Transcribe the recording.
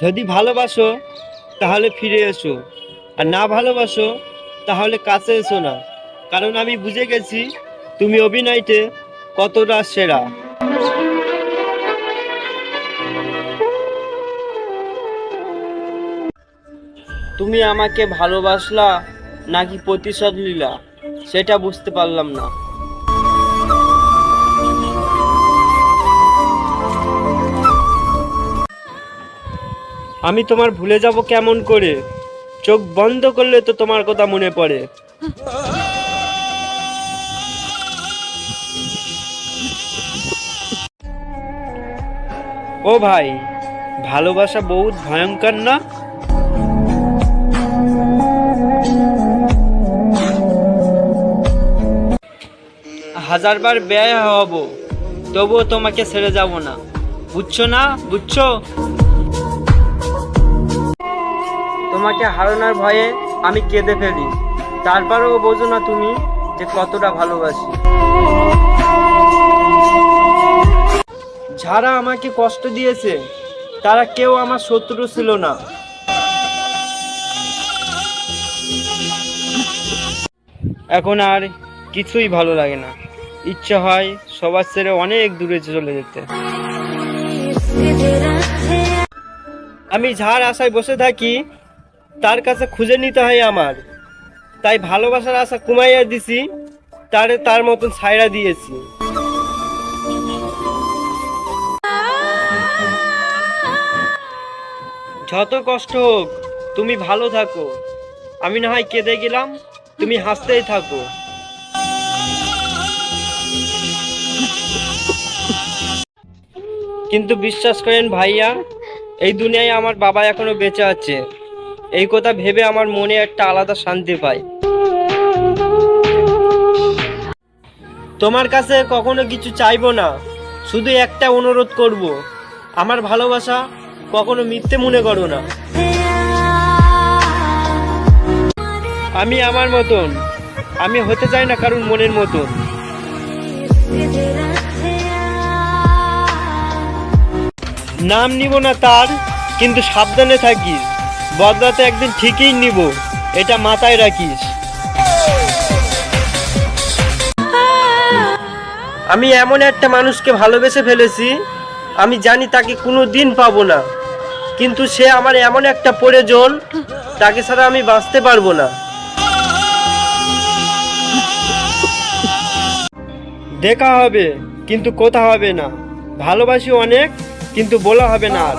যদি ভালোবাসো তাহলে ফিরে এসো, আর না ভালোবাসো তাহলে কাছে এসো না। কারণ আমি বুঝে গেছি তুমি অভিনয়তে কতটা সেরা। তুমি আমাকে ভালোবাসলা নাকি প্রতিশোধ নিলা সেটা বুঝতে পারলাম না। আমি তোমার ভুলে যাব কেমন করে? চোখ বন্ধ করলে তো তোমার কথা মনে পড়ে। ও ভাই, ভালোবাসা বহুত ভয়ঙ্কর না? হাজারবার ব্যয় হব তবুও তোমাকে ছেড়ে যাব না, বুঝছো না? বুঝছো? তোমাকে হারানোর ভয়ে আমি কেঁদে ফেলি, তারপরেও বোঝো না তুমি যে কতটা ভালোবাসি। যারা আমাকে কষ্ট দিয়েছে তারা কেউ আমার শত্রু ছিল না। এখন আর কিছুই ভালো লাগে না, ইচ্ছা হয় সবার ছেড়ে অনেক দূরে চলে যেতে। আমি যার আশায় বসে থাকি তার কাছে খুঁজে নিতে হয় আমার, তাই ভালোবাসার আশা কমাইয়া দিছি, তার মতন ছাইড়া দিয়েছি। যত কষ্ট হোক তুমি ভালো থাকো, আমি না হয় কেঁদে গেলাম, তুমি হাসতেই থাকো। কিন্তু বিশ্বাস করেন ভাইয়া, এই দুনিয়ায় আমার বাবা এখনো বেঁচে আছে, এই কথা ভেবে আমার মনে একটা আলাদা শান্তি পায়। তোমার কাছে কখনো কিছু চাইবো না, শুধু একটা অনুরোধ করব, আমার ভালোবাসা কখনো মিথ্যে মনে করো না। আমি আমার মতন, আমি হতে চাই না কারণ মনের মতন। নাম নিব না তার, কিন্তু সাবধানে থাকিস, বদলাতে একদিন ঠিকই নিব, এটা মাথায় রাখিস। আমি এমন একটা মানুষকে ভালোবেসে ফেলেছি, আমি জানি তাকে কোনো দিন পাবো না, কিন্তু সে আমার এমন একটা প্রয়োজন, তাকে ছাড়া আমি বাঁচতে পারবো না। দেখা হবে কিন্তু কথা হবে না, ভালোবাসি অনেক কিন্তু বলা হবে না আর।